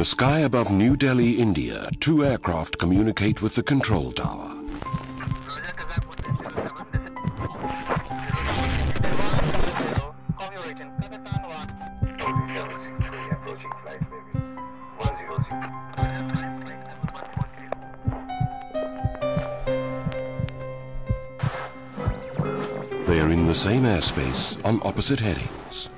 the sky above New Delhi, India, two aircraft communicate with the control tower. They are in the same airspace on opposite headings.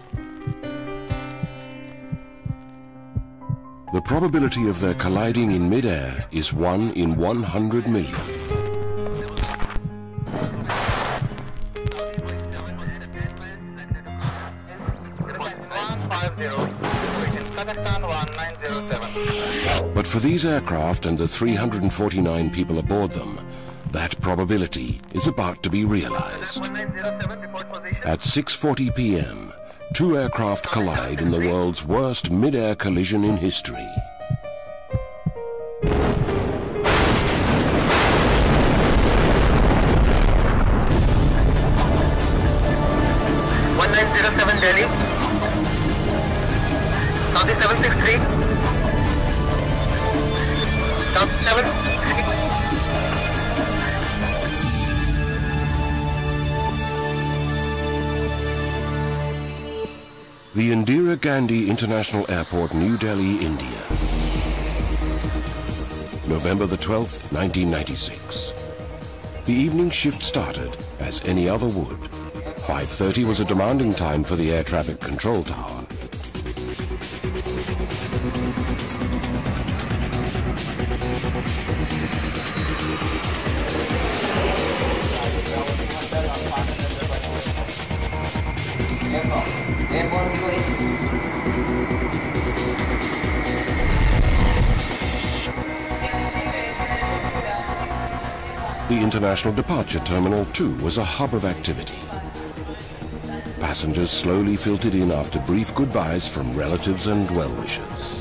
The probability of their colliding in mid-air is 1 in 100 million. But for these aircraft and the 349 people aboard them, that probability is about to be realized. At 6:40 p.m., two aircraft collide in the world's worst mid-air collision in history. Delhi. Saudi 763. South 763. The Indira Gandhi International Airport, New Delhi, India. November the 12th, 1996. The evening shift started as any other would. 5:30 was a demanding time for the air traffic control tower. The International Departure Terminal, too, was a hub of activity. Passengers slowly filtered in after brief goodbyes from relatives and well-wishers.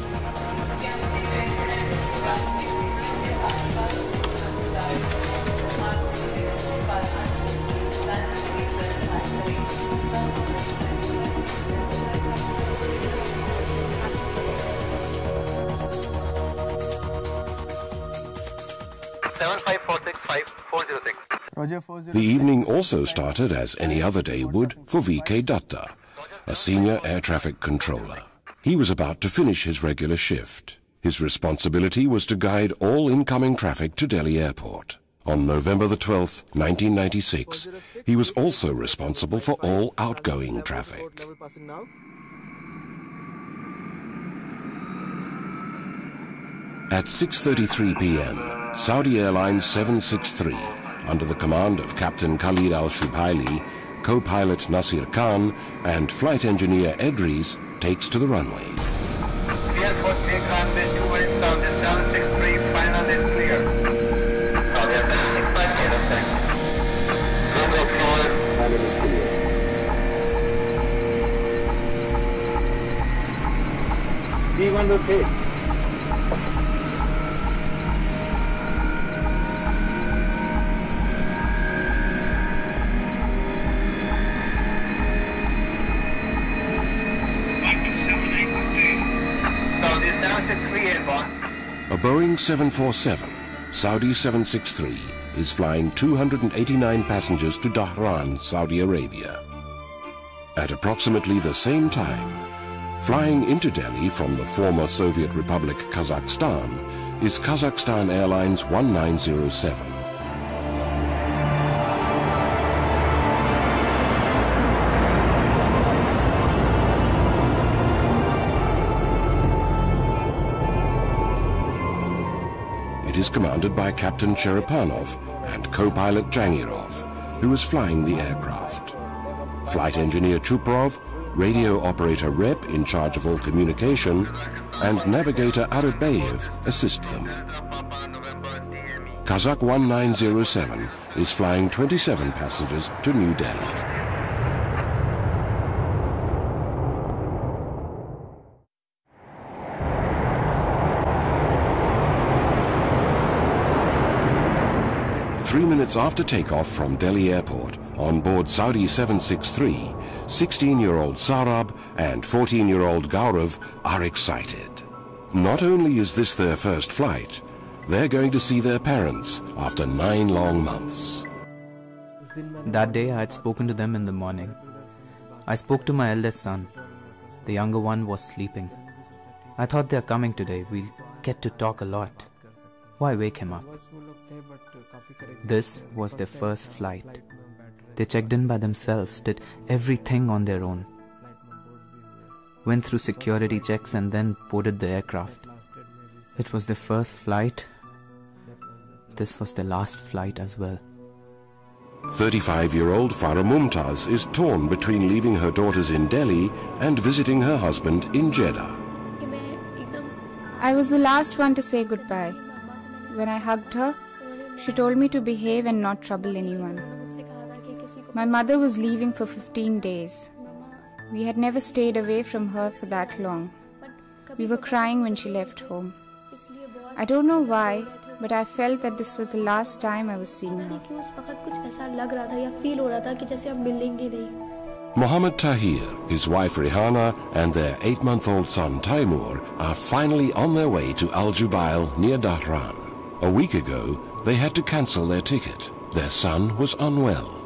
The evening also started, as any other day would, for V.K. Dutta, a senior air traffic controller. He was about to finish his regular shift. His responsibility was to guide all incoming traffic to Delhi Airport. On November the 12th, 1996, he was also responsible for all outgoing traffic. At 6:33 p.m., Saudi Airlines 763, under the command of Captain Khalid Al-Shubhaili, co-pilot Nasir Khan, and flight engineer Edris, takes to the runway. Airport take runway 28 Saudi 763, final is clear. Saudi 765, clear of time. Runway 4, final is clear. D1 rotate. A Boeing 747, Saudi 763, is flying 289 passengers to Dhahran, Saudi Arabia. At approximately the same time, flying into Delhi from the former Soviet Republic Kazakhstan is Kazakhstan Airlines 1907. It is commanded by Captain Cherepanov and co-pilot Jangirov, who is flying the aircraft. Flight engineer Chuprov, radio operator Rep in charge of all communication, and navigator Arabayev assist them. Kazakh 1907 is flying 27 passengers to New Delhi. Three minutes after takeoff from Delhi Airport, on board Saudi 763, 16-year-old Sarab and 14-year-old Gaurav are excited. Not only is this their first flight, they're going to see their parents after 9 long months. That day I had spoken to them in the morning. I spoke to my eldest son. The younger one was sleeping. I thought they're coming today. We'll get to talk a lot. Why wake him up? This was their first flight. They checked in by themselves, did everything on their own. Went through security checks and then boarded the aircraft. It was their first flight. This was their last flight as well. 35-year-old Farah Mumtaz is torn between leaving her daughters in Delhi and visiting her husband in Jeddah. I was the last one to say goodbye. When I hugged her, she told me to behave and not trouble anyone. My mother was leaving for 15 days. We had never stayed away from her for that long. We were crying when she left home. I don't know why, but I felt that this was the last time I was seeing her. Mohammed Tahir, his wife Rihanna and their 8-month-old son Taimur are finally on their way to Al Jubail near Dhahran. A week ago, they had to cancel their ticket. Their son was unwell.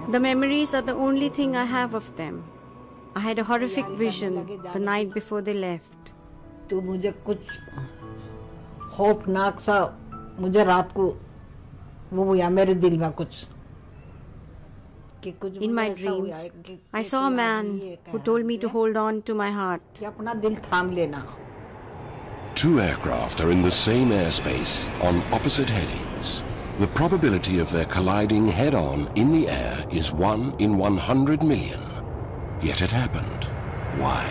The memories are the only thing I have of them. I had a horrific vision the night before they left. In my dreams, I saw a man who told me to hold on to my heart. 2 aircraft are in the same airspace on opposite headings. The probability of their colliding head-on in the air is 1 in 100 million. Yet it happened. Why?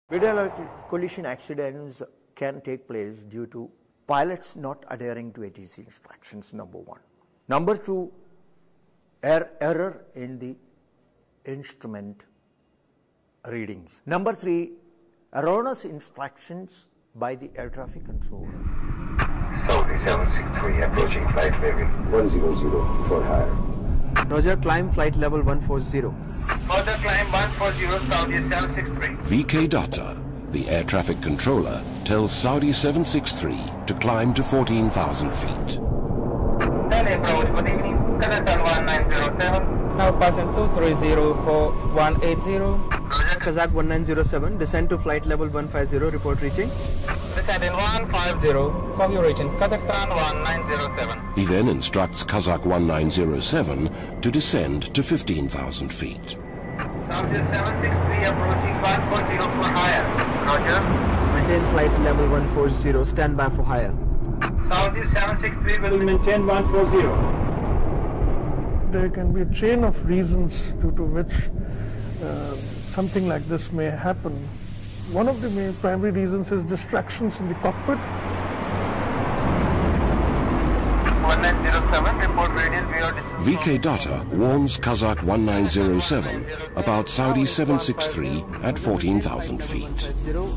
Mid-air collision accidents can take place due to pilots not adhering to ATC instructions, number 1. Number 2, error in the instrument readings. Number 3, erroneous instructions by the air traffic controller. Saudi 763 approaching flight level 100 for higher. Roger, climb flight level 140. Further climb 140 Saudi 763. VK Datta, the air traffic controller, tells Saudi 763 to climb to 14,000 feet. Delhi approach, good evening. Kazakhstan 1907. Now passing 230 for 180. Roger. Kazakh 1907, descend to flight level 150, report reaching. Descend in 150. Copy reaching Kazakhstan 1907. He then instructs Kazakh 1907 to descend to 15,000 feet. Saudi 763 approaching 140 for higher. Roger. Maintain flight level 140, stand by for higher. Saudi 763 will maintain 140. There can be a chain of reasons due to which something like this may happen. One of the main primary reasons is distractions in the cockpit. 1907, report radius beyond VK Datta warns Kazakh 1907 about Saudi 763 at 14,000 feet.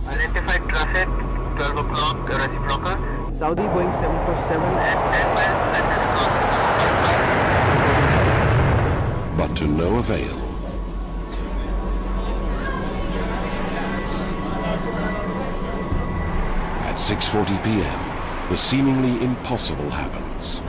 Identified traffic, 12 o'clock, reciprocal. Saudi going 747 at 10 miles, But to no avail. At 6:40 p.m., the seemingly impossible happens.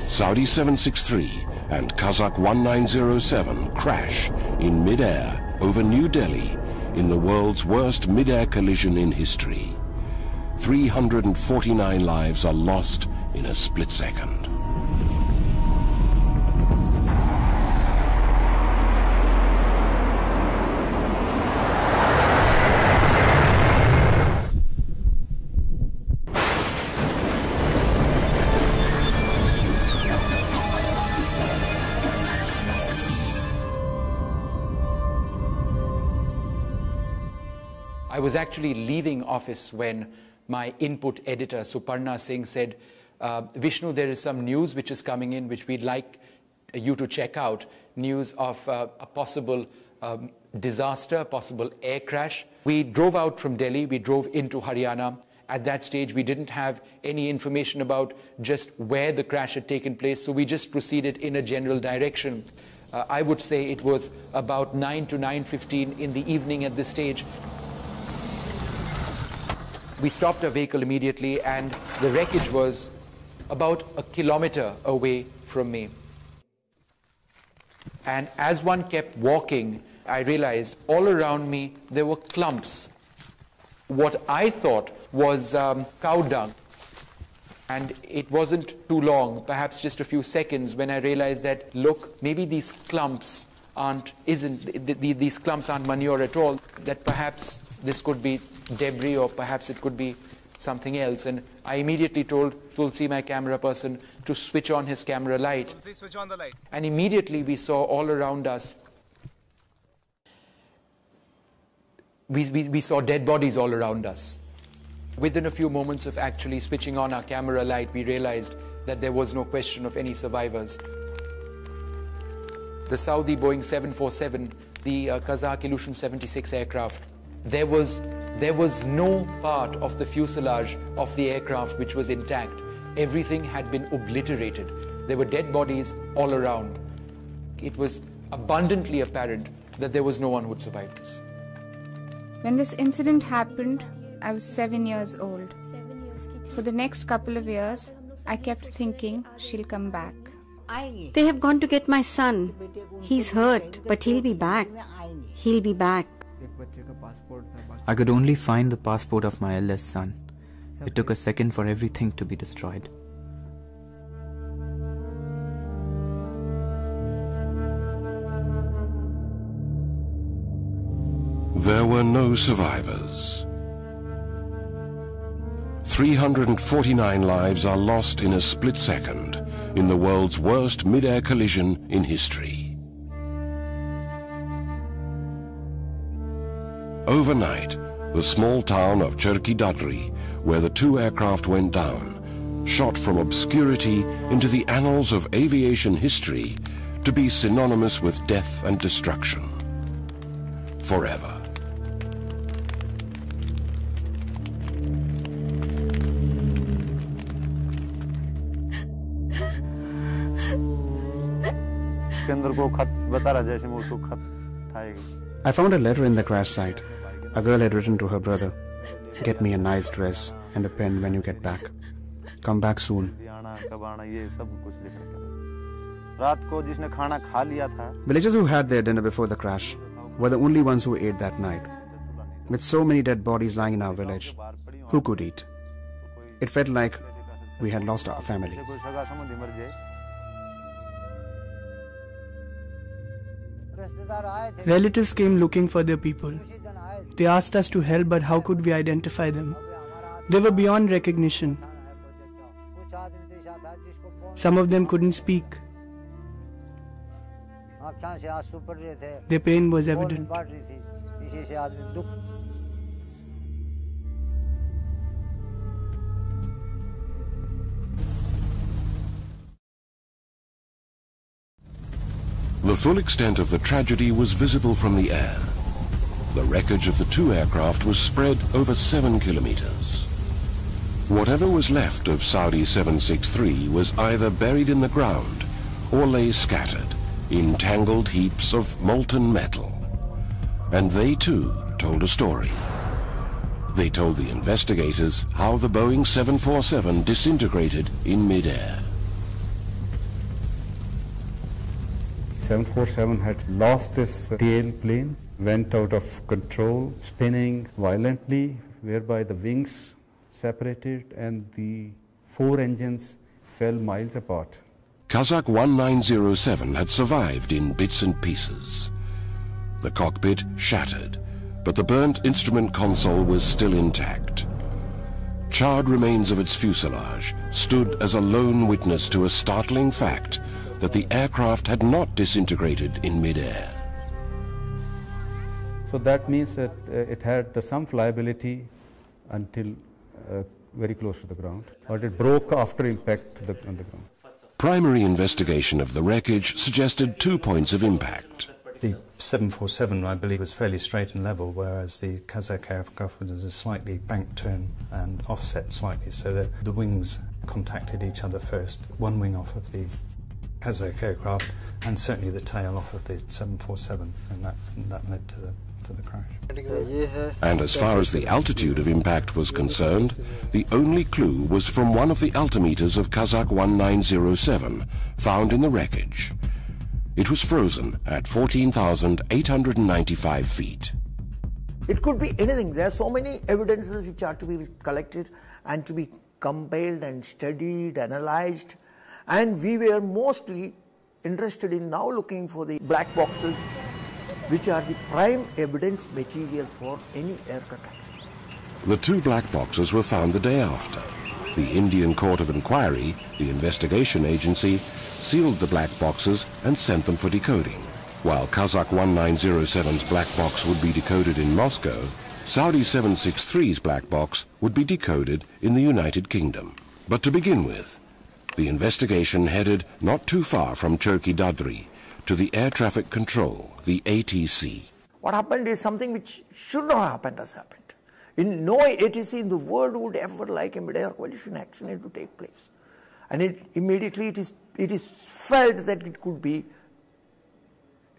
Saudi 763 and Kazakh 1907 crash in mid-air over New Delhi in the world's worst mid-air collision in history. 349 lives are lost in a split second. I was actually leaving office when my input editor, Suparna Singh, said, Vishnu, there is some news which is coming in which we'd like you to check out. News of a possible disaster, possible air crash. We drove out from Delhi, we drove into Haryana, At that stage, we didn't have any information about just where the crash had taken place, so we just proceeded in a general direction. I would say it was about 9 to 9:15 in the evening at this stage. We stopped our vehicle immediately, and the wreckage was about a kilometer away from me. And as one kept walking, I realized all around me there were clumps. What I thought was cow dung. And it wasn't too long, perhaps just a few seconds, when I realized that, look, maybe these clumps aren't manure at all, that perhaps this could be debris or perhaps it could be something else. And I immediately told Tulsi, my camera person, to switch on his camera light. Tulsi, switch on the light. And immediately we saw all around us, we saw dead bodies all around us. Within a few moments of actually switching on our camera light, we realized that there was no question of any survivors. The Saudi Boeing 747, the Kazakh Ilyushin 76 aircraft, there was no part of the fuselage of the aircraft which was intact. Everything had been obliterated. There were dead bodies all around. It was abundantly apparent that there was no one who would survive this. When this incident happened, I was 7 years old. For the next couple of years, I kept thinking she'll come back. They have gone to get my son. He's hurt, but he'll be back. He'll be back. I could only find the passport of my eldest son. It took a second for everything to be destroyed. There were no survivors. 349 lives are lost in a split second in the world's worst mid-air collision in history. Overnight, the small town of Cherki Dadri, where the two aircraft went down, shot from obscurity into the annals of aviation history to be synonymous with death and destruction. Forever. I found a letter in the crash site. A girl had written to her brother, "Get me a nice dress and a pen when you get back. Come back soon." Villagers who had their dinner before the crash were the only ones who ate that night. With so many dead bodies lying in our village, who could eat? It felt like we had lost our family. Relatives came looking for their people. They asked us to help, but how could we identify them? They were beyond recognition. Some of them couldn't speak. Their pain was evident. The full extent of the tragedy was visible from the air. The wreckage of the two aircraft was spread over 7 kilometers. Whatever was left of Saudi 763 was either buried in the ground or lay scattered in tangled heaps of molten metal. And they too told a story. They told the investigators how the Boeing 747 disintegrated in mid-air. 747 had lost its tail plane, went out of control, spinning violently, whereby the wings separated and the 4 engines fell miles apart. Kazakh 1907 had survived in bits and pieces. The cockpit shattered, but the burnt instrument console was still intact. Charred remains of its fuselage stood as a lone witness to a startling fact that the aircraft had not disintegrated in mid-air. So that means that it had some flyability until very close to the ground, but it broke after impact on the ground. Primary investigation of the wreckage suggested 2 points of impact. The 747, I believe, was fairly straight and level, whereas the Kazakh aircraft was a slightly bank turn and offset slightly, so the wings contacted each other first. One wing off of the Kazakh aircraft, and certainly the tail off of the 747, and that led to the crash. And as far as the altitude of impact was concerned, the only clue was from one of the altimeters of Kazakh 1907 found in the wreckage. It was frozen at 14,895 feet. It could be anything. There are so many evidences which are to be collected and to be compiled and studied, analyzed, and we were mostly interested in now looking for the black boxes, which are the prime evidence material for any aircraft accidents. The two black boxes were found the day after. The Indian Court of Inquiry, the investigation agency, sealed the black boxes and sent them for decoding. While Kazakh 1907's black box would be decoded in Moscow, Saudi 763's black box would be decoded in the United Kingdom. But to begin with, the investigation headed not too far from Cherki Dadri to the Air Traffic Control, the ATC. What happened is something which should not have happened has happened. No ATC in the world would ever like a mid-air collision accident to take place. And immediately it is felt that it could be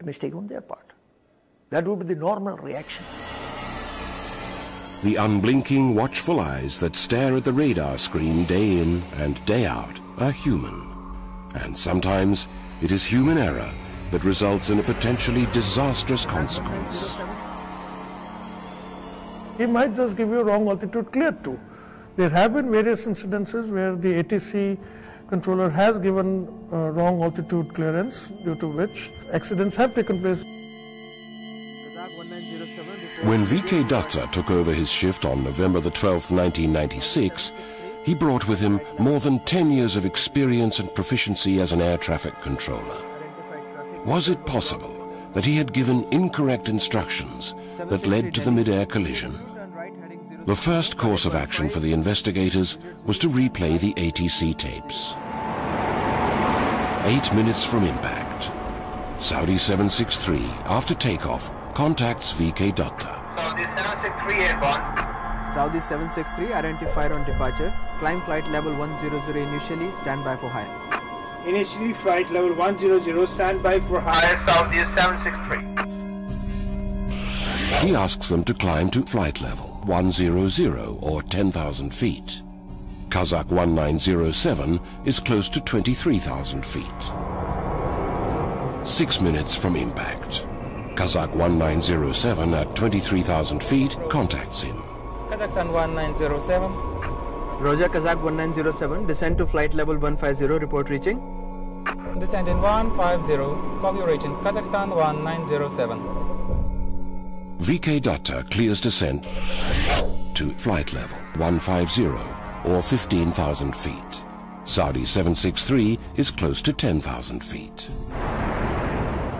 a mistake on their part. That would be the normal reaction. The unblinking, watchful eyes that stare at the radar screen day in and day out are human. And sometimes it is human error that results in a potentially disastrous consequence. He might just give you a wrong altitude clear too. There have been various incidences where the ATC controller has given wrong altitude clearance, due to which accidents have taken place. When VK Datta took over his shift on November the 12th, 1996, he brought with him more than 10 years of experience and proficiency as an air traffic controller. Was it possible that he had given incorrect instructions that led to the mid-air collision? The first course of action for the investigators was to replay the ATC tapes. 8 minutes from impact, Saudi 763, after takeoff, contacts VK Datta. Saudi 763 airborne. Saudi 763 identified on departure. Climb flight level 100 initially, stand by for higher. Initially flight level 100, stand by for higher. Saudi 763. He asks them to climb to flight level 100 or 10,000 feet. Kazakh 1907 is close to 23,000 feet. 6 minutes from impact, Kazakh 1907 at 23,000 feet contacts him. Kazakhstan 1907. Roger, Kazakh 1907, descend to flight level 150, report reaching. Descend in 150, call you reaching Kazakhstan 1907. VK Datta clears descent to flight level 150 or 15,000 feet. Saudi 763 is close to 10,000 feet.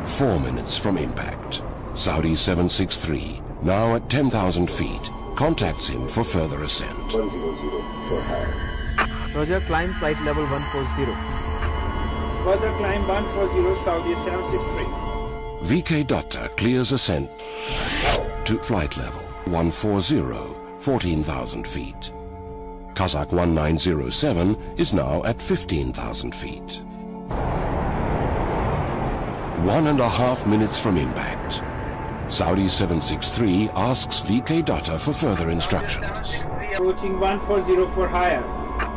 4 minutes from impact, Saudi 763, now at 10,000 feet, contacts him for further ascent. 100 for higher. Roger, climb flight level 140. Further climb 140, Saudi 763. VK Datta clears ascent to flight level 140, 14,000 feet. Kazakh 1907 is now at 15,000 feet. 1.5 minutes from impact, Saudi 763 asks VK Datta for further instructions. Approaching 140 for higher.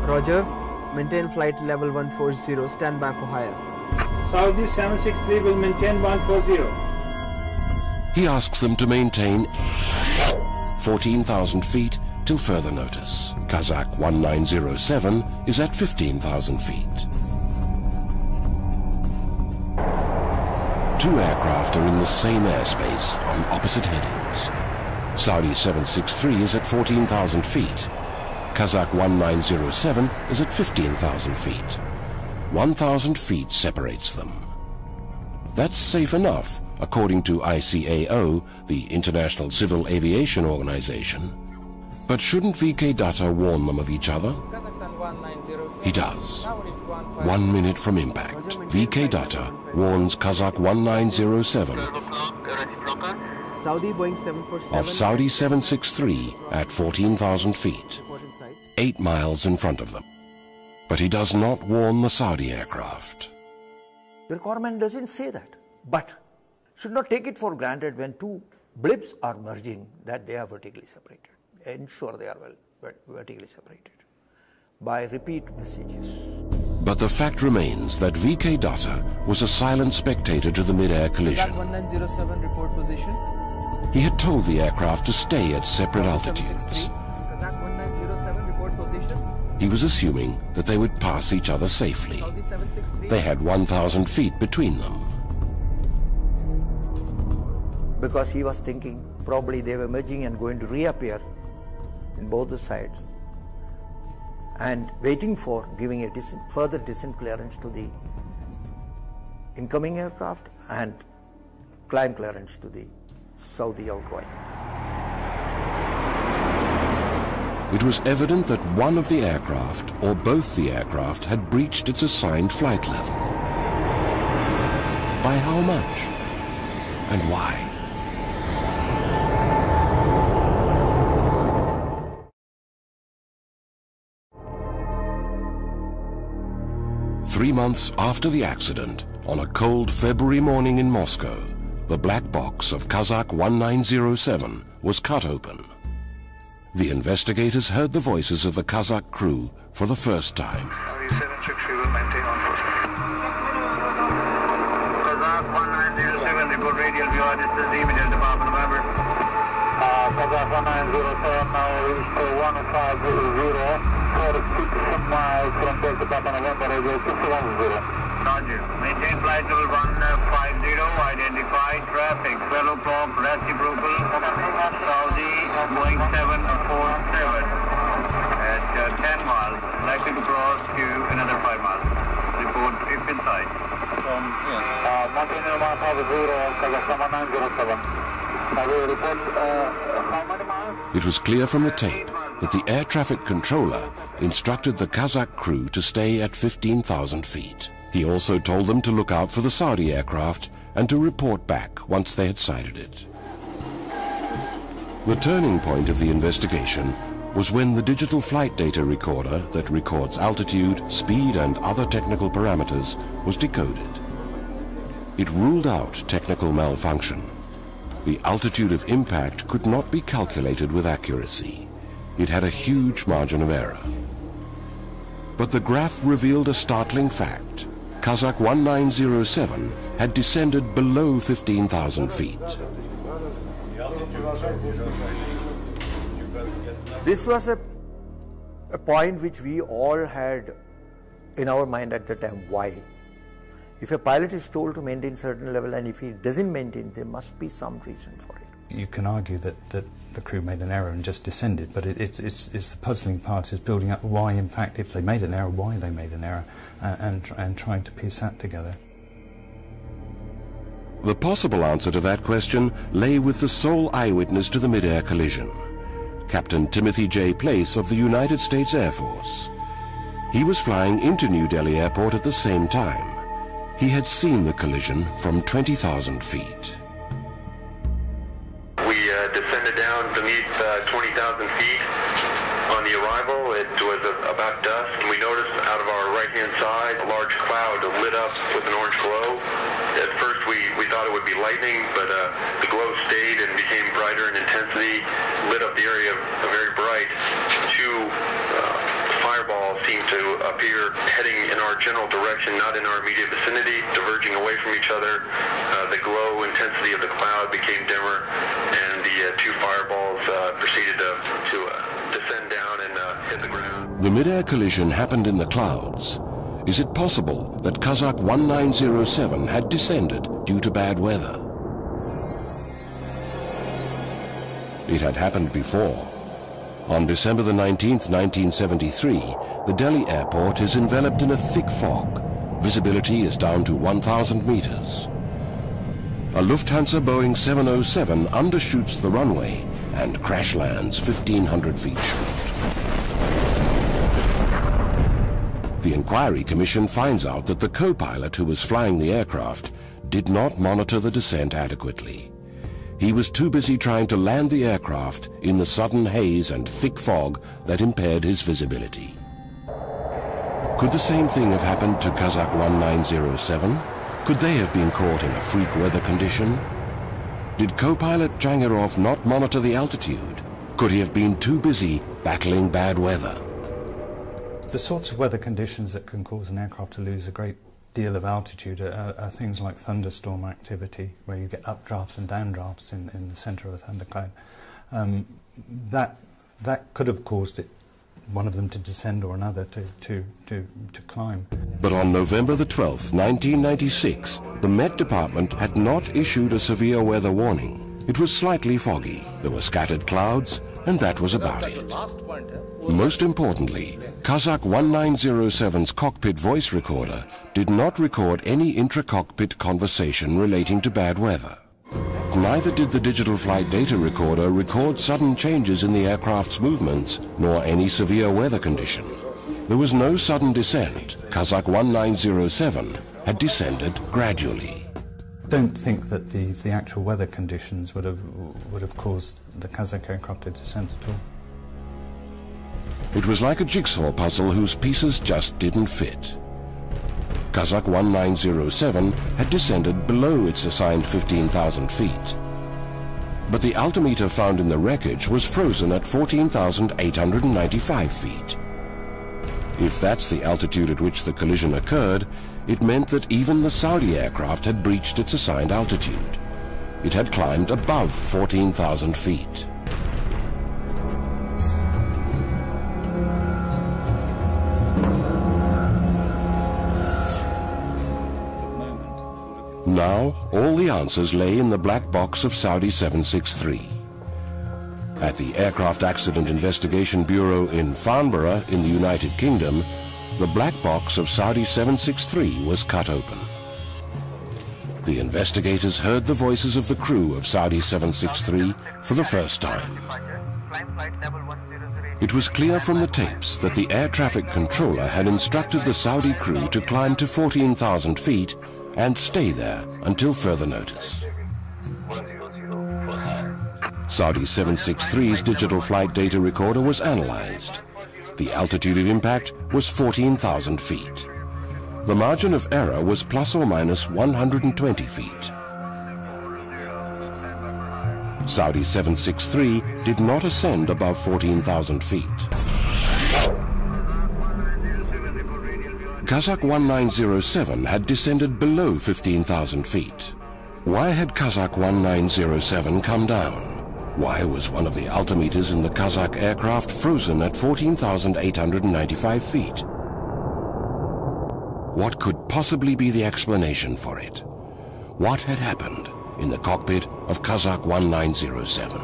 Roger, maintain flight level 140, stand by for higher. Saudi 763 will maintain 140. He asks them to maintain 14,000 feet till further notice. Kazakh 1907 is at 15,000 feet. Two aircraft are in the same airspace on opposite headings. Saudi 763 is at 14,000 feet. Kazakh 1907 is at 15,000 feet. 1,000 feet separates them. That's safe enough, according to ICAO, the International Civil Aviation Organization. But shouldn't VK Datta warn them of each other? He does. 1 minute from impact, VK Dutta warns Kazakh 1907 Saudi Boeing 747 of Saudi 763 at 14,000 feet, 8 miles in front of them. But he does not warn the Saudi aircraft. The requirement doesn't say that, but should not take it for granted when two blips are merging that they are vertically separated. Ensure they are vertically separated by repeat messages. But the fact remains that VK Dutta was a silent spectator to the mid-air collision. 1907 report position. He had told the aircraft to stay at separate altitudes. Kazakh 1907 report position. He was assuming that they would pass each other safely. They had 1,000 feet between them. Because he was thinking probably they were merging and going to reappear in both the sides, and waiting for giving a further descent clearance to the incoming aircraft and climb clearance to the Saudi outgoing. It was evident that one of the aircraft, or both the aircraft, had breached its assigned flight level. By how much? And why? Three months after the accident, on a cold February morning in Moscow, the black box of Kazakh 1907 was cut open. The investigators heard the voices of the Kazakh crew for the first time. Kazakh 1907, report radial view, this is the immediate department member. Kazakh 1907 now reached 1500, 46 miles from Delta Papa November, radio 610. Roger. Maintain flight level 150, identify traffic, fellow clock, reciprocal, Saudi, Boeing 747 at 10 miles, likely to cross to another 5 miles. Report if inside. Maintain 150, Kazakh 1907. It was clear from the tape that the air traffic controller instructed the Kazakh crew to stay at 15,000 feet. He also told them to look out for the Saudi aircraft and to report back once they had sighted it. The turning point of the investigation was when the digital flight data recorder that records altitude, speed and other technical parameters was decoded. It ruled out technical malfunction. The altitude of impact could not be calculated with accuracy. It had a huge margin of error. But the graph revealed a startling fact. Kazakh 1907 had descended below 15,000 feet. This was a point which we all had in our mind at the time. Why? If a pilot is told to maintain certain level and if he doesn't maintain, there must be some reason for it. You can argue that the crew made an error and just descended, but it's the puzzling part is building up why, in fact, if they made an error, why they made an error, and trying to piece that together. The possible answer to that question lay with the sole eyewitness to the mid-air collision, Captain Timothy J. Place of the United States Air Force. He was flying into New Delhi Airport at the same time. He had seen the collision from 20,000 feet. We descended down beneath 20,000 feet. On the arrival, it was about dusk, and we noticed out of our right-hand side a large cloud lit up with an orange glow. At first, we thought it would be lightning, but the glow stayed and became brighter in intensity, lit up the area very bright. Two fireballs seemed to appear heading in our general direction, not in our immediate vicinity, diverging away from each other. The glow intensity of the cloud became dimmer, and the two fireballs proceeded to descend down and hit the ground. The mid-air collision happened in the clouds. Is it possible that Kazakh 1907 had descended due to bad weather? It had happened before. On December the 19th, 1973, the Delhi airport is enveloped in a thick fog. Visibility is down to 1,000 meters. A Lufthansa Boeing 707 undershoots the runway and crash lands 1,500 feet short. The inquiry commission finds out that the co-pilot who was flying the aircraft did not monitor the descent adequately. He was too busy trying to land the aircraft in the sudden haze and thick fog that impaired his visibility. Could the same thing have happened to Kazakh 1907? Could they have been caught in a freak weather condition? Did co-pilot Jangirov not monitor the altitude? Could he have been too busy battling bad weather? The sorts of weather conditions that can cause an aircraft to lose a great deal of altitude are things like thunderstorm activity, where you get updrafts and downdrafts in the centre of a thundercloud. That could have caused one of them to descend or another to climb. But on November the 12th, 1996, the Met Department had not issued a severe weather warning. It was slightly foggy, there were scattered clouds, and that was about it. Most importantly, Kazakh 1907's cockpit voice recorder did not record any intra-cockpit conversation relating to bad weather. Neither did the digital flight data recorder record sudden changes in the aircraft's movements, nor any severe weather condition. There was no sudden descent. Kazakh 1907 had descended gradually. I don't think that the actual weather conditions would have caused the Kazakh aircraft to descend at all. It was like a jigsaw puzzle whose pieces just didn't fit. Kazakh 1907 had descended below its assigned 15,000 feet. But the altimeter found in the wreckage was frozen at 14,895 feet. If that's the altitude at which the collision occurred, it meant that even the Saudi aircraft had breached its assigned altitude. It had climbed above 14,000 feet. Now, all the answers lay in the black box of Saudi 763. At the Aircraft Accident Investigation Bureau in Farnborough in the United Kingdom, the black box of Saudi 763 was cut open. The investigators heard the voices of the crew of Saudi 763 for the first time. It was clear from the tapes that the air traffic controller had instructed the Saudi crew to climb to 14,000 feet and stay there until further notice. Saudi 763's digital flight data recorder was analyzed. The altitude of impact was 14,000 feet. The margin of error was plus or minus 120 feet. Saudi 763 did not ascend above 14,000 feet. Kazakh 1907 had descended below 15,000 feet. Why had Kazakh 1907 come down? Why was one of the altimeters in the Kazakh aircraft frozen at 14,895 feet? What could possibly be the explanation for it? What had happened in the cockpit of Kazakh 1907?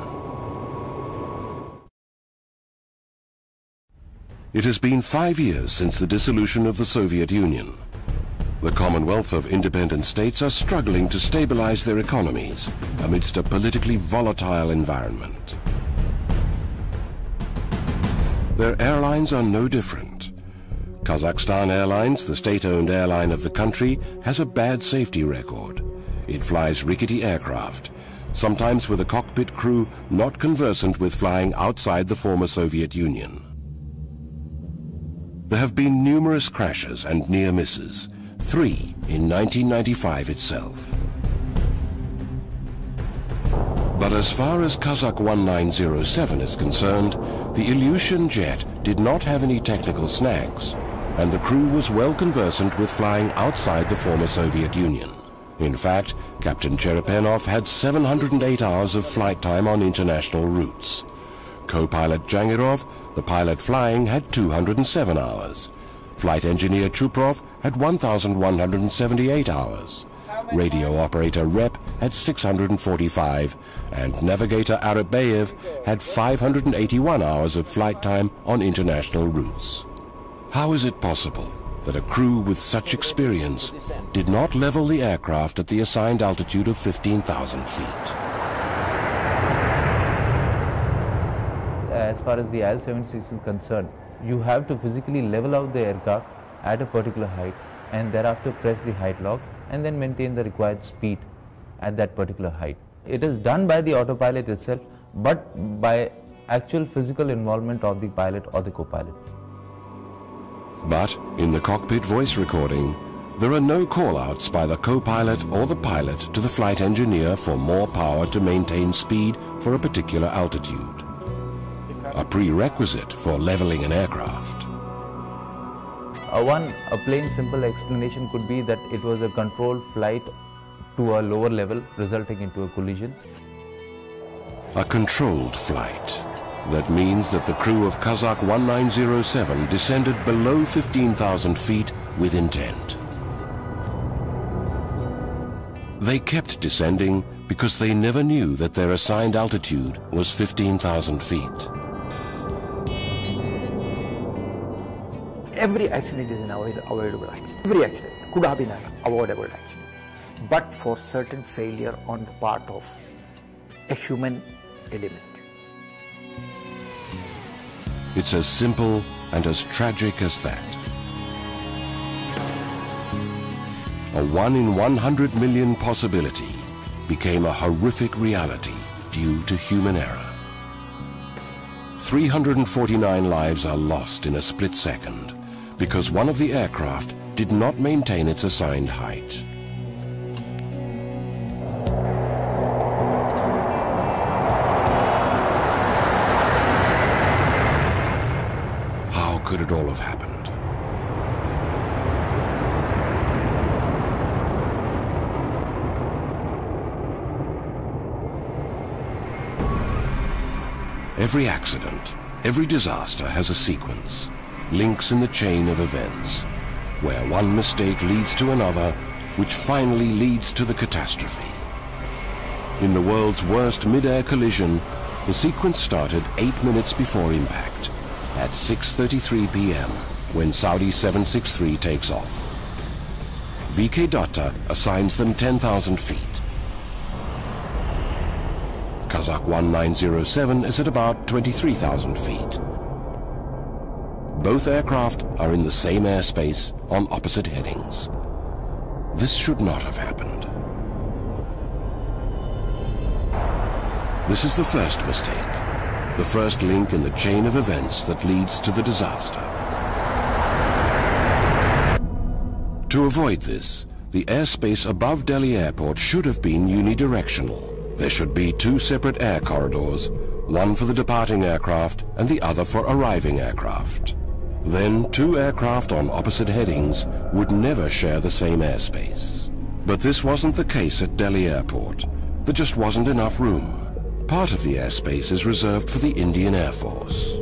It has been 5 years since the dissolution of the Soviet Union. The Commonwealth of Independent States are struggling to stabilize their economies amidst a politically volatile environment. Their airlines are no different. Kazakhstan Airlines, the state-owned airline of the country, has a bad safety record. It flies rickety aircraft, sometimes with a cockpit crew not conversant with flying outside the former Soviet Union. There have been numerous crashes and near misses, 3 in 1995 itself. But as far as Kazakh 1907 is concerned, the Ilyushin jet did not have any technical snags, and the crew was well conversant with flying outside the former Soviet Union. In fact, Captain Cherepenov had 708 hours of flight time on international routes. Co-pilot Jangirov, the pilot flying, had 207 hours. Flight engineer Chuprov had 1,178 hours. Radio operator Rep had 645, and navigator Arabayev had 581 hours of flight time on international routes. How is it possible that a crew with such experience did not level the aircraft at the assigned altitude of 15,000 feet? As far as the IL-76 is concerned, you have to physically level out the aircraft at a particular height and thereafter press the height lock and then maintain the required speed at that particular height. It is done by the autopilot itself, but by actual physical involvement of the pilot or the co-pilot. But in the cockpit voice recording, there are no call-outs by the co-pilot or the pilot to the flight engineer for more power to maintain speed for a particular altitude, a prerequisite for leveling an aircraft. A plain simple explanation could be that it was a controlled flight to a lower level resulting into a collision. A controlled flight. That means that the crew of Kazakh 1907 descended below 15,000 feet with intent. They kept descending because they never knew that their assigned altitude was 15,000 feet. Every accident is an avoidable accident. Every accident could have been an avoidable accident, but for certain failure on the part of a human element. It's as simple and as tragic as that. A 1 in 100 million possibility became a horrific reality due to human error. 349 lives are lost in a split second because one of the aircraft did not maintain its assigned height. How could it all have happened? Every accident, every disaster has a sequence, links in the chain of events, where one mistake leads to another, which finally leads to the catastrophe. In the world's worst mid-air collision, the sequence started 8 minutes before impact, at 6:33 p.m., when Saudi 763 takes off. VK Datta assigns them 10,000 feet. Kazakh 1907 is at about 23,000 feet. Both aircraft are in the same airspace on opposite headings. This should not have happened. This is the first mistake, the first link in the chain of events that leads to the disaster. To avoid this, the airspace above Delhi Airport should have been unidirectional. There should be 2 separate air corridors, one for the departing aircraft and the other for arriving aircraft. Then 2 aircraft on opposite headings would never share the same airspace. But this wasn't the case at Delhi Airport. There just wasn't enough room. Part of the airspace is reserved for the Indian Air Force.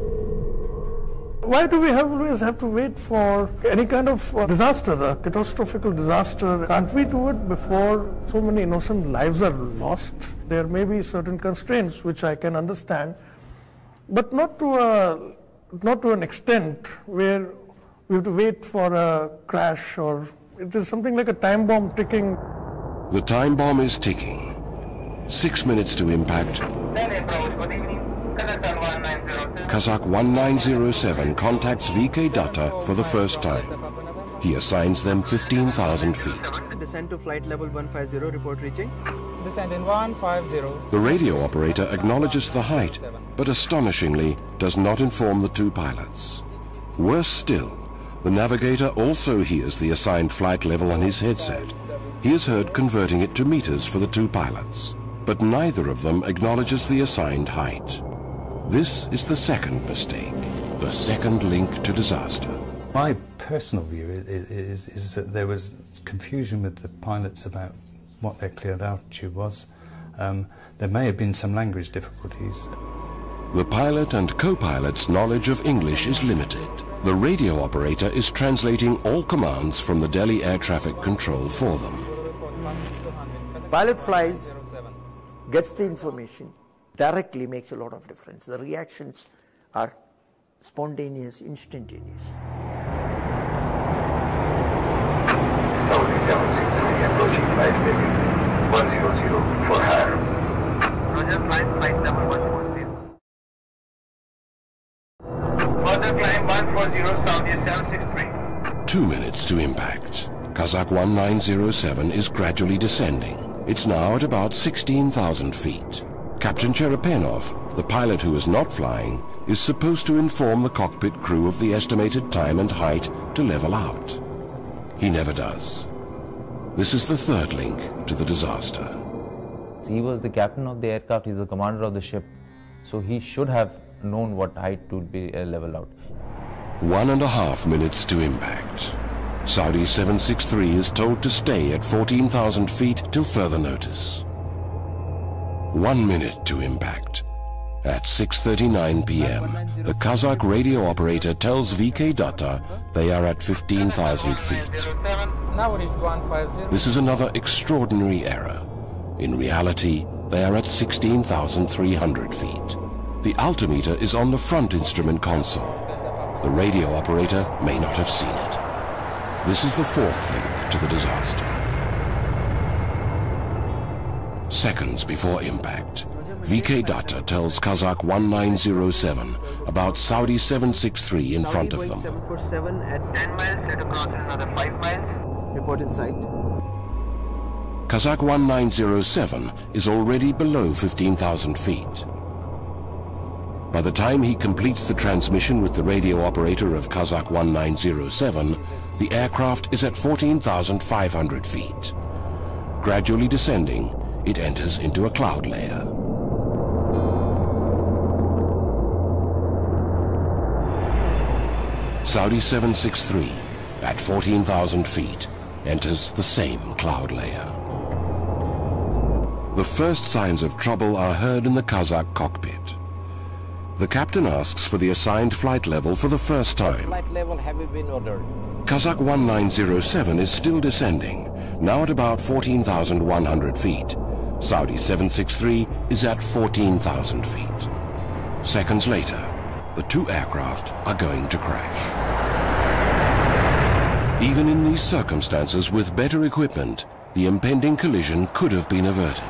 Why do we always have to wait for any kind of disaster, a catastrophic disaster? Can't we do it before so many innocent lives are lost? There may be certain constraints which I can understand, but not to an extent where we have to wait for a crash, or it is something like a time bomb ticking. The time bomb is ticking. 6 minutes to impact. Kazakh 1907 contacts VK Datta for the first time. He assigns them 15,000 feet. Descend to flight level 150, report reaching. Descend in 150. The radio operator acknowledges the height, but astonishingly does not inform the 2 pilots. Worse still, the navigator also hears the assigned flight level on his headset. He is heard converting it to meters for the 2 pilots, but neither of them acknowledges the assigned height. This is the second mistake, the second link to disaster. My personal view is that there was confusion with the pilots about what their cleared altitude was. There may have been some language difficulties. The pilot and co-pilot's knowledge of English is limited. The radio operator is translating all commands from the Delhi Air Traffic Control for them. Pilot flies, gets the information, directly makes a lot of difference. The reactions are spontaneous, instantaneous. Saudi 763 approaching flight heading 100 for higher. Roger, flight level 140. Further climb 140, Saudi 763. 2 minutes to impact. Kazakh 1907 is gradually descending. It's now at about 16,000 feet. Captain Cherepenov, the pilot who is not flying, is supposed to inform the cockpit crew of the estimated time and height to level out. He never does. This is the third link to the disaster. He was the captain of the aircraft, he's the commander of the ship, so he should have known what height to be level out. 1.5 minutes to impact. Saudi 763 is told to stay at 14,000 feet till further notice. 1 minute to impact. At 6:39 p.m., the Kazakh radio operator tells VK Datta they are at 15,000 feet. Now reached 150. This is another extraordinary error. In reality, they are at 16,300 feet. The altimeter is on the front instrument console. The radio operator may not have seen it. This is the fourth link to the disaster. Seconds before impact, VK Datta tells Kazakh 1907 about Saudi 763 in front of them. 747 at 10 miles, set across another 5 miles. Report in sight. Kazakh 1907 is already below 15,000 feet. By the time he completes the transmission with the radio operator of Kazakh 1907, the aircraft is at 14,500 feet. Gradually descending, it enters into a cloud layer. Saudi 763, at 14,000 feet, enters the same cloud layer. The first signs of trouble are heard in the Kazakh cockpit. The captain asks for the assigned flight level for the first time. Flight level have been ordered. Kazakh 1907 is still descending, now at about 14,100 feet. Saudi 763 is at 14,000 feet. Seconds later, the two aircraft are going to crash. Even in these circumstances, with better equipment, the impending collision could have been averted.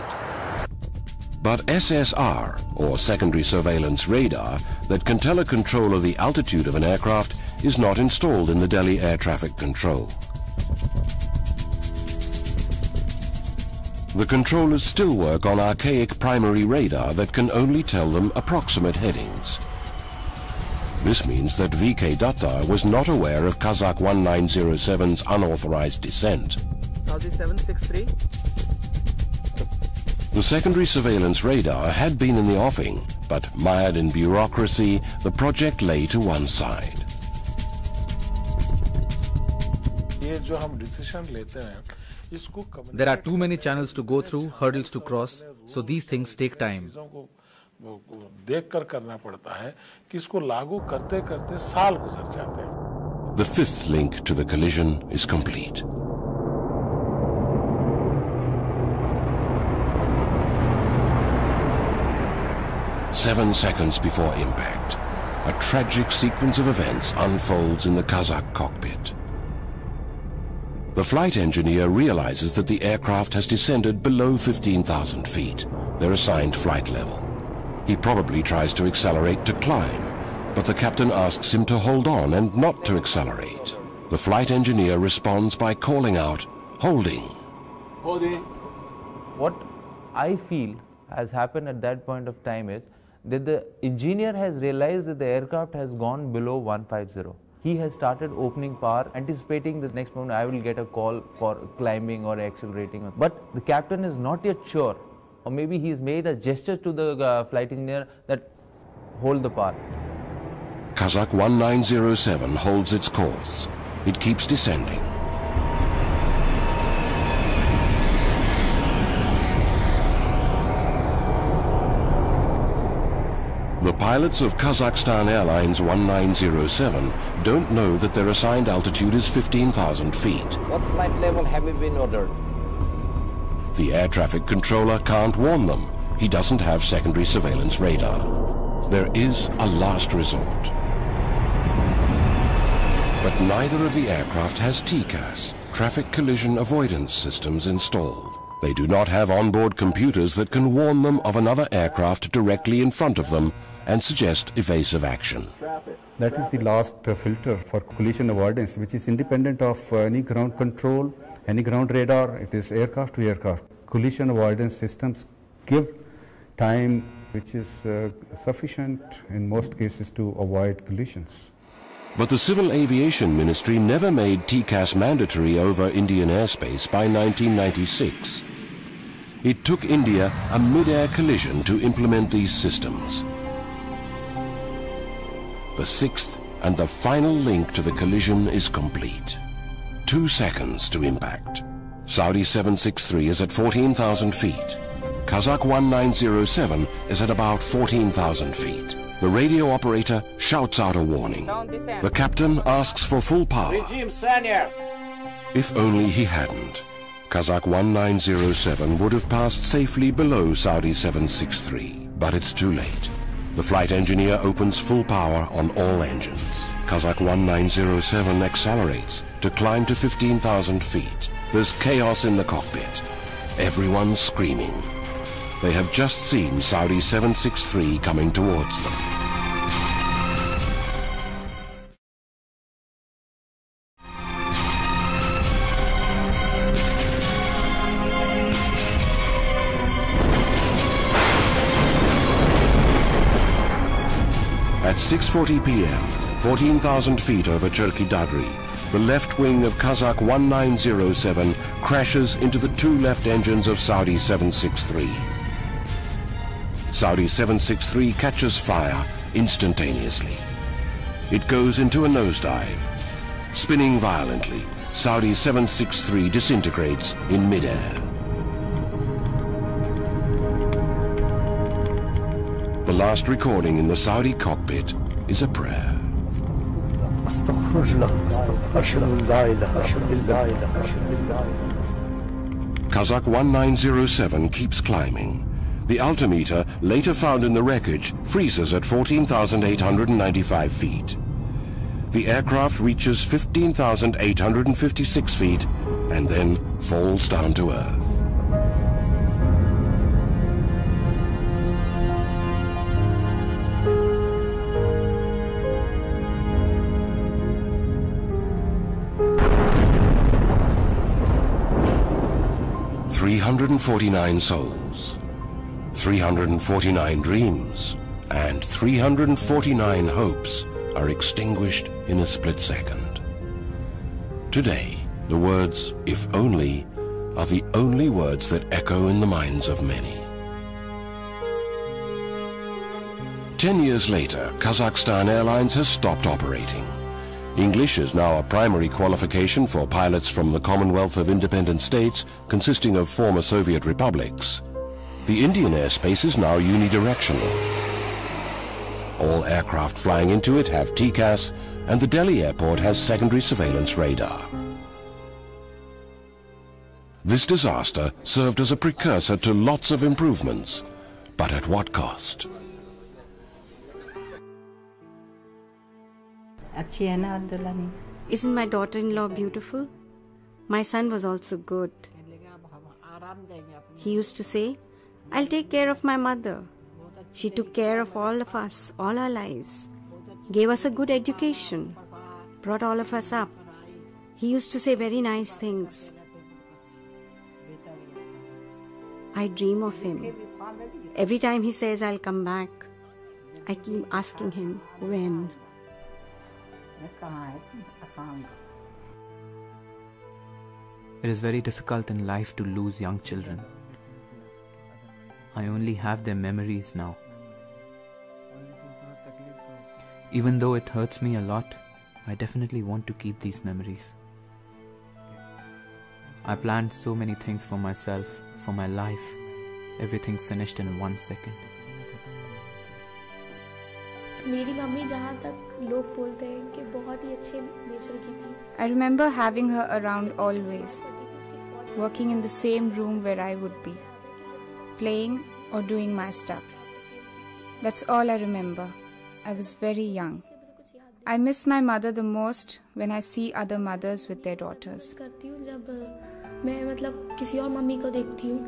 But SSR, or secondary surveillance radar, that can tell a controller the altitude of an aircraft is not installed in the Delhi Air Traffic Control. The controllers still work on archaic primary radar that can only tell them approximate headings. This means that VK Datta was not aware of Kazakh 1907's unauthorized descent. Saudi 763. The secondary surveillance radar had been in the offing, but mired in bureaucracy, the project lay to one side. There are too many channels to go through, hurdles to cross, so these things take time. The fifth link to the collision is complete. Seven seconds before impact, a tragic sequence of events unfolds in the Kazakh cockpit. The flight engineer realizes that the aircraft has descended below 15,000 feet, their assigned flight level. He probably tries to accelerate to climb, but the captain asks him to hold on and not to accelerate. The flight engineer responds by calling out, "Holding." Holding. What I feel has happened at that point of time is that the engineer has realized that the aircraft has gone below 150. He has started opening power, anticipating the next moment I will get a call for climbing or accelerating. But the captain is not yet sure, or maybe he's made a gesture to the flight engineer that hold the power. Kazakh 1907 holds its course. It keeps descending. The pilots of Kazakhstan Airlines 1907 don't know that their assigned altitude is 15,000 feet. What flight level have been ordered? The air traffic controller can't warn them. He doesn't have secondary surveillance radar. There is a last resort. But neither of the aircraft has TCAS, traffic collision avoidance systems, installed. They do not have onboard computers that can warn them of another aircraft directly in front of them and suggest evasive action. That is the last filter for collision avoidance, which is independent of any ground control, any ground radar. It is aircraft to aircraft. Collision avoidance systems give time which is sufficient in most cases to avoid collisions. But the Civil Aviation Ministry never made TCAS mandatory over Indian airspace by 1996. It took India a mid-air collision to implement these systems. The sixth and the final link to the collision is complete. 2 seconds to impact. Saudi 763 is at 14,000 feet. Kazakh 1907 is at about 14,000 feet. The radio operator shouts out a warning. The captain asks for full power. If only he hadn't. Kazakh 1907 would have passed safely below Saudi 763, but it's too late. The flight engineer opens full power on all engines. Kazakh 1907 accelerates to climb to 15,000 feet. There's chaos in the cockpit. Everyone's screaming. They have just seen Saudi 763 coming towards them. At 6:40 p.m., 14,000 feet over Cherki Dadri, the left wing of Kazakh 1907 crashes into the 2 left engines of Saudi 763. Saudi 763 catches fire instantaneously. It goes into a nosedive. Spinning violently, Saudi 763 disintegrates in mid-air. The last recording in the Saudi cockpit is a prayer. Kazakh 1907 keeps climbing. The altimeter, later found in the wreckage, freezes at 14,895 feet. The aircraft reaches 15,856 feet and then falls down to earth. "349 souls, 349 dreams, and 349 hopes are extinguished in a split second. Today, the words, 'if only,' are the only words that echo in the minds of many." 10 years later, Kazakhstan Airlines has stopped operating. English is now a primary qualification for pilots from the Commonwealth of Independent States consisting of former Soviet republics. The Indian airspace is now unidirectional. All aircraft flying into it have TCAS, and the Delhi airport has secondary surveillance radar. This disaster served as a precursor to lots of improvements, but at what cost? Isn't my daughter-in-law beautiful? My son was also good. He used to say, "I'll take care of my mother. She took care of all of us, all our lives, gave us a good education, brought all of us up." He used to say very nice things. I dream of him. Every time he says, "I'll come back," I keep asking him, when? It is very difficult in life to lose young children. I only have their memories now. Even though it hurts me a lot, I definitely want to keep these memories. I planned so many things for myself, for my life. Everything finished in 1 second. मेरी mummy जहाँ तक लोग बोलते हैं कि बहुत ही अच्छे nature की थी. I remember having her around always, working in the same room where I would be, playing or doing my stuff. That's all I remember. I was very young. I miss my mother the most when I see other mothers with their daughters. करती हूँ जब मैं मतलब किसी और mummy को देखती हूँ